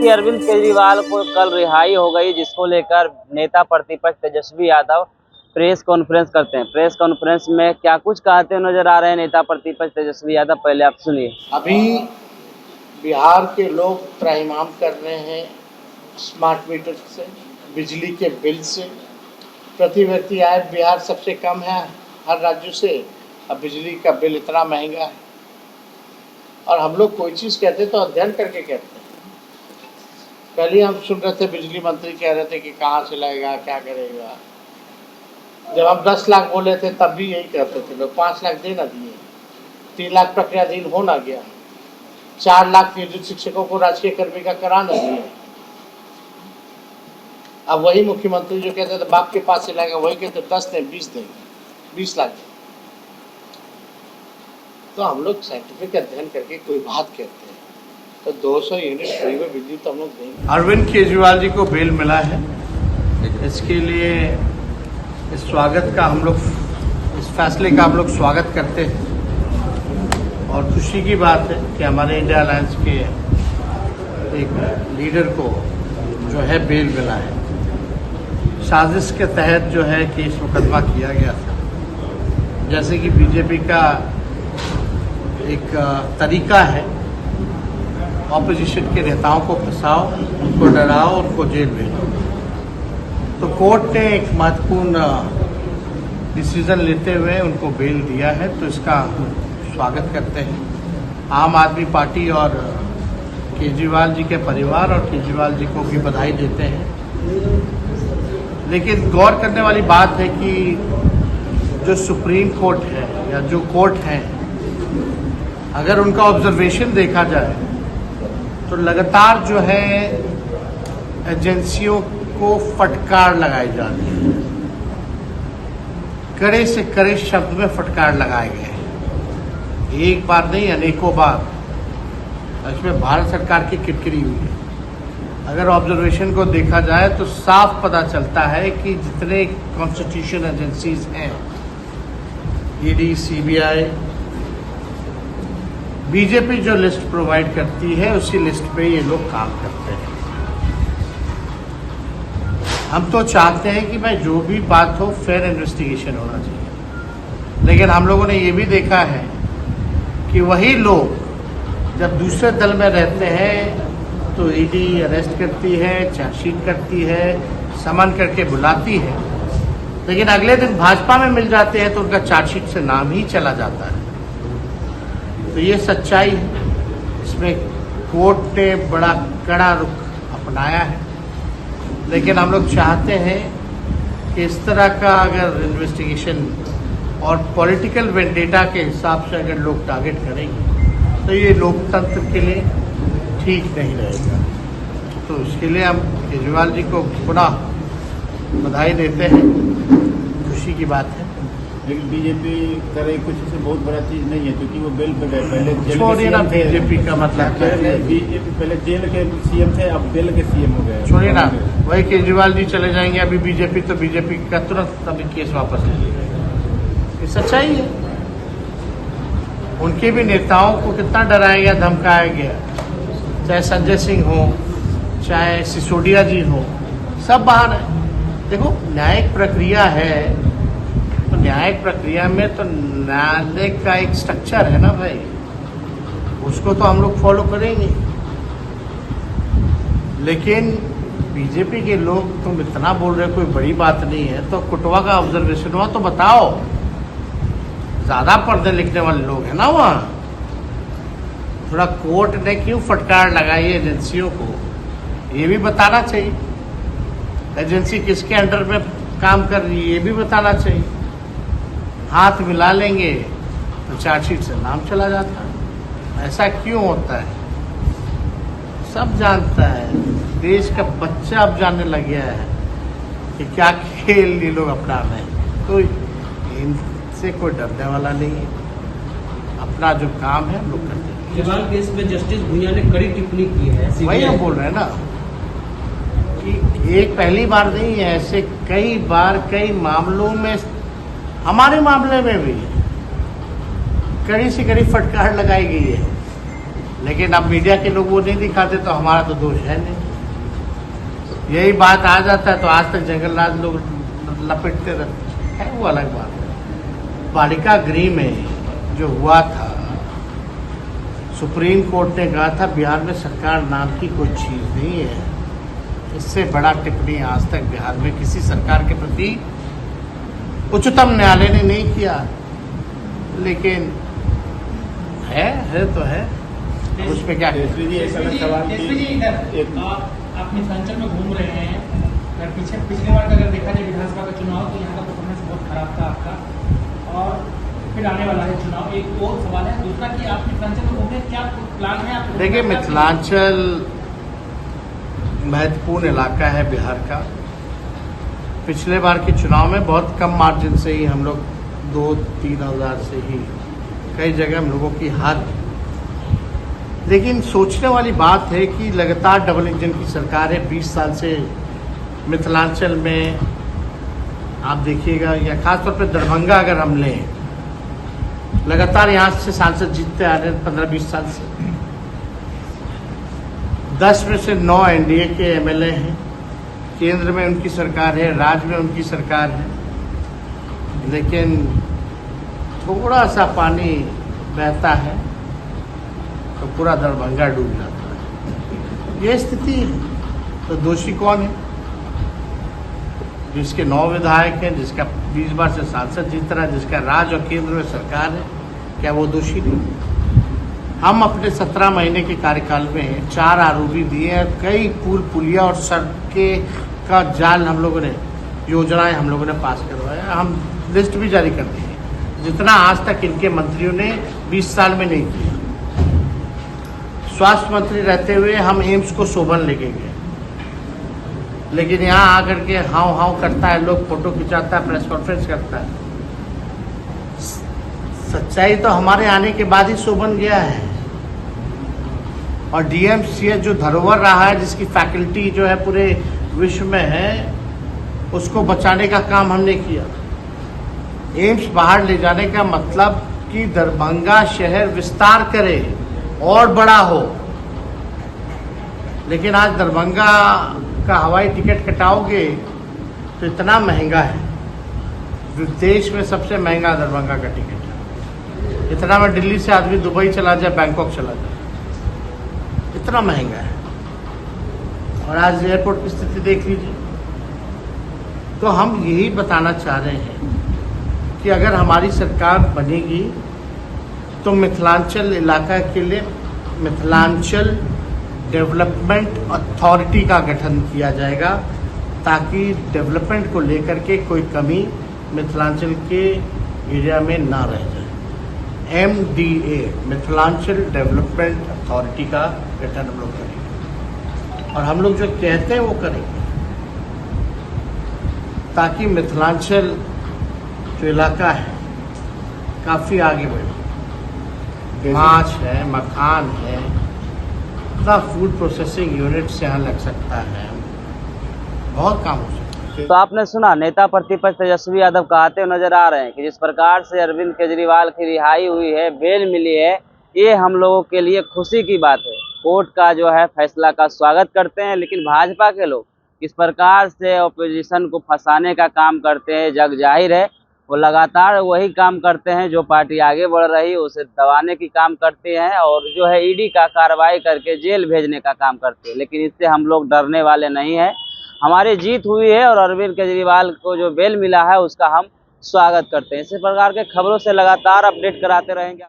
कि अरविंद केजरीवाल को कल रिहाई हो गई, जिसको लेकर नेता प्रतिपक्ष तेजस्वी यादव प्रेस कॉन्फ्रेंस करते हैं। प्रेस कॉन्फ्रेंस में क्या कुछ कहते नजर आ रहे हैं नेता प्रतिपक्ष तेजस्वी यादव, पहले आप सुनिए। अभी बिहार के लोग त्राहिमाम कर रहे हैं स्मार्ट मीटर से, बिजली के बिल से। प्रति व्यक्ति आय बिहार सबसे कम है हर राज्यों से, अब बिजली का बिल इतना महंगा है। और हम लोग कोई चीज़ कहते तो अध्ययन करके कहते हैं। पहले हम सुन रहे थे बिजली मंत्री कह रहे थे कि कहाँ से लाएगा, क्या करेगा। जब हम 10 लाख बोले थे तब भी यही कहते थे लोग, 5 लाख दे ना दिए, 3 लाख प्रक्रियाधीन हो ना गया, 4 लाख नियोजित शिक्षकों को राजकीय कर्मी का करा ना दिया। अब वही मुख्यमंत्री जो कहते थे बाप के पास से लाएगा, वही कहते 10 नहीं 20 देंगे, 20 लाख देंगे। तो हम लोग साइंटिफिक अध्ययन करके कोई बात कहते हैं तो 200 यूनिट फ्री में बिजली तो हम लोग देंगे। अरविंद केजरीवाल जी को बेल मिला है, इसके लिए इस स्वागत का हम लोग, इस फैसले का हम लोग स्वागत करते हैं। और खुशी की बात है कि हमारे इंडिया अलायंस के एक लीडर को जो है बेल मिला है। साजिश के तहत जो है केस मुकदमा किया गया था। जैसे कि बीजेपी का एक तरीका है, ऑपोजिशन के नेताओं को फंसाओ, उनको डराओ, उनको जेल भेजो। तो कोर्ट ने एक महत्वपूर्ण डिसीजन लेते हुए उनको बेल दिया है, तो इसका हम स्वागत करते हैं। आम आदमी पार्टी और केजरीवाल जी के परिवार और केजरीवाल जी को भी बधाई देते हैं। लेकिन गौर करने वाली बात है कि जो सुप्रीम कोर्ट है या जो कोर्ट है, अगर उनका ऑब्जर्वेशन देखा जाए तो लगातार जो है एजेंसियों को फटकार लगाई जा रही है। कड़े से कड़े शब्द में फटकार लगाए गए हैं, एक बार नहीं अनेकों बार। इसमें भारत सरकार की किरकिरी हुई है। अगर ऑब्जर्वेशन को देखा जाए तो साफ पता चलता है कि जितने कॉन्स्टिट्यूशन एजेंसीज हैं, ईडी, सीबीआई, बीजेपी जो लिस्ट प्रोवाइड करती है उसी लिस्ट पे ये लोग काम करते हैं। हम तो चाहते हैं कि भाई जो भी बात हो फेयर इन्वेस्टिगेशन होना चाहिए, लेकिन हम लोगों ने ये भी देखा है कि वही लोग जब दूसरे दल में रहते हैं तो ईडी अरेस्ट करती है, चार्जशीट करती है, समन करके बुलाती है, लेकिन अगले दिन भाजपा में मिल जाते हैं तो उनका चार्जशीट से नाम ही चला जाता है। तो ये सच्चाई है। इसमें कोर्ट ने बड़ा कड़ा रुख अपनाया है, लेकिन हम लोग चाहते हैं कि इस तरह का अगर इन्वेस्टिगेशन और पॉलिटिकल वेंडेटा के हिसाब से अगर लोग टारगेट करेंगे तो ये लोकतंत्र के लिए ठीक नहीं रहेगा। तो इसके लिए हम केजरीवाल जी को पुनः बधाई देते हैं, खुशी की बात है। लेकिन बीजेपी करे कुछ से बहुत बड़ा चीज नहीं है, क्योंकि वो बेल पे गए। पहले छोड़िए ना बीजेपी का मतलब क्या है। बीजेपी पहले जेल के सीएम थे, अब बेल के सीएम हो गए। छोड़िए ना, वही केजरीवाल जी चले जाएंगे अभी बीजेपी, तो बीजेपी का तुरंत अभी केस वापस ले लिया। ये सच्चाई है। उनके भी नेताओं को कितना डराया गया, धमकाया गया, चाहे संजय सिंह हो, चाहे सिसोदिया जी हो, सब बाहर है। देखो, न्यायिक प्रक्रिया है तो न्यायिक प्रक्रिया में तो न्यायालय का एक स्ट्रक्चर है ना भाई, उसको तो हम लोग फॉलो करेंगे। लेकिन बीजेपी के लोग तुम इतना बोल रहे हो कोई बड़ी बात नहीं है, तो कुटवा का ऑब्जर्वेशन हुआ तो बताओ। ज्यादा पढ़ने लिखने वाले लोग हैं ना वहाँ। थोड़ा कोर्ट ने क्यों फटकार लगाई एजेंसियों को, ये भी बताना चाहिए। एजेंसी किसके अंडर में काम कर रही है ये भी बताना चाहिए। हाथ मिला लेंगे तो चार्जशीट से नाम चला जाता है। ऐसा क्यों होता है? सब जानता है, देश का बच्चा अब जानने लग गया है कि क्या खेल ये लोग अपना रहे हैं। तो इनसे कोई डरने वाला नहीं है, अपना जो काम है हम लोग करते हैं। केजरीवाल केस में जस्टिस भुइयां ने कड़ी टिप्पणी की है। वही हम बोल रहे हैं ना कि एक पहली बार नहीं है, ऐसे कई बार कई मामलों में, हमारे मामले में भी कड़ी से कड़ी फटकार लगाई गई है। लेकिन अब मीडिया के लोग वो नहीं दिखाते तो हमारा तो दोष है नहीं। यही बात आ जाता है तो आज तक जंगलराज लोग लपेटते रहते हैं, वो अलग बात है। बालिका गृह में जो हुआ था, सुप्रीम कोर्ट ने कहा था बिहार में सरकार नाम की कोई चीज़ नहीं है। इससे बड़ा टिप्पणी आज तक बिहार में किसी सरकार के प्रति उच्चतम न्यायालय ने नहीं किया। लेकिन है तो है, उस पर क्या तेजस्वी जी एक अलग सवाल तेजस्वी जी इधर एक आप मिथिलांचल में घूम रहे हैं। अगर पिछले बार का अगर देखा जाए विधानसभा का चुनाव तो यहाँ का परफॉर्मेंस बहुत खराब था आपका, और फिर आने वाला है चुनाव। एक वो सवाल है, दूसरा कि आप मिथिलांचल में घूमने क्या प्लान है आप? देखिए, मिथिलांचल महत्वपूर्ण इलाका है बिहार का। पिछले बार के चुनाव में बहुत कम मार्जिन से ही हम लोग 2-3 हज़ार से ही कई जगह हम लोगों की हार। लेकिन सोचने वाली बात है कि लगातार डबल इंजन की सरकार है 20 साल से। मिथिलांचल में आप देखिएगा, या खासतौर पर दरभंगा अगर हम लें, लगातार यहाँ से सांसद जीतते आ रहे हैं 15-20 साल से। 10 में से 9 एनडीए के एमएलए हैं। केंद्र में उनकी सरकार है, राज्य में उनकी सरकार है। लेकिन थोड़ा सा पानी बहता है तो पूरा दरभंगा डूब जाता है। ये स्थिति है। तो दोषी कौन है? जिसके 9 विधायक हैं, जिसका 20 बार से सांसद जीत रहा है, जिसका राज्य और केंद्र में सरकार है, क्या वो दोषी नहीं? हम अपने 17 महीने के कार्यकाल में 4 आरओबी दिए हैं, कई पुल पुलिया और सड़कें का जाल हम लोगों ने, योजनाएं हम लोगों ने पास करवाया। हम लिस्ट भी जारी कर दी है, जितना आज तक इनके मंत्रियों ने 20 साल में नहीं किया। स्वास्थ्य मंत्री रहते हुए हम एम्स को शोभन लेके गए, लेकिन यहाँ आकर के हाव हाव करता है, लोग फोटो खिंचाता है, प्रेस कॉन्फ्रेंस करता है। सच्चाई तो हमारे आने के बाद ही शोभन गया है। और डीएमसीएच जो धरोहर रहा है, जिसकी फैकल्टी जो है पूरे विश्व में है, उसको बचाने का काम हमने किया। एम्स बाहर ले जाने का मतलब कि दरभंगा शहर विस्तार करे और बड़ा हो। लेकिन आज दरभंगा का हवाई टिकट कटाओगे तो इतना महंगा है, देश में सबसे महंगा दरभंगा का टिकट है। इतना में दिल्ली से आदमी दुबई चला जाए, बैंकॉक चला जाए, इतना महंगा है। और आज एयरपोर्ट की स्थिति देख लीजिए। तो हम यही बताना चाह रहे हैं कि अगर हमारी सरकार बनेगी तो मिथिलांचल इलाका के लिए मिथिलांचल डेवलपमेंट अथॉरिटी का गठन किया जाएगा, ताकि डेवलपमेंट को लेकर के कोई कमी मिथिलांचल के एरिया में ना रह जाए। MDA, मिथिलांचल डेवलपमेंट अथॉरिटी का गठन हम लोग करेंगे, और हम लोग जो कहते हैं वो करेंगे, ताकि मिथिलांचल जो इलाका है काफ़ी आगे बढ़े। माछ है, मखान है, इतना फूड प्रोसेसिंग यूनिट्स यहाँ लग सकता है, बहुत काम हो सकता है। तो आपने सुना, नेता प्रतिपक्ष तेजस्वी यादव कहते हुए नजर आ रहे हैं कि जिस प्रकार से अरविंद केजरीवाल की रिहाई हुई है, बेल मिली है, ये हम लोगों के लिए खुशी की बात है। कोर्ट का जो है फैसला का स्वागत करते हैं, लेकिन भाजपा के लोग किस प्रकार से ऑपोजिशन को फंसाने का काम करते हैं, जग जाहिर है। वो लगातार वही काम करते हैं, जो पार्टी आगे बढ़ रही है उसे दबाने की काम करते हैं, और जो है ईडी का कार्रवाई करके जेल भेजने का काम करते हैं। लेकिन इससे हम लोग डरने वाले नहीं हैं। हमारी जीत हुई है और अरविंद केजरीवाल को जो बेल मिला है उसका हम स्वागत करते हैं। इसी प्रकार के खबरों से लगातार अपडेट कराते रहेंगे।